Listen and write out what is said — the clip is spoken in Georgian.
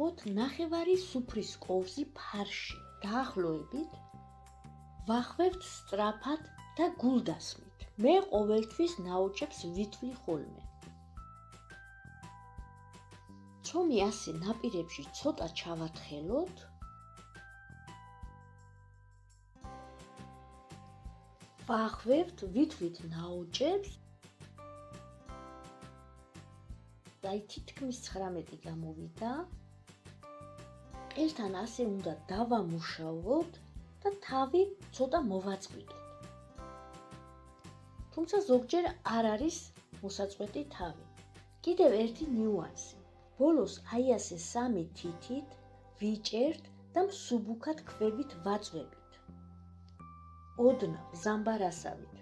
ავიღოთ ნახევარი სუფრის kovzi ფარში. დაახლოებით ვახვევთ სწრაფად და გულდასმით. მე ყოველთვის ნაოჭებს ვითვლი ხოლმე. ცომი ასე ნაპირებში ცოტა ჩავათხელოთ. ვახვევთ, ვითვლით ნაოჭებს. აი თითქმის 19 გამოვიდა. ყელთან ასე უნდა დავამუშავოთ და თავი ცოტა მოვაწყვიტოთ. თუმცა ზოგჯერ არ არის მოსაწყვეტი თავი. კიდევ ერთი ნიუანსი. ბოლოს აი ასე 3 თითით ვიჭერთ და მსუბუქად ქვევით ვაწვევით. ოდნავ ზამბარასავით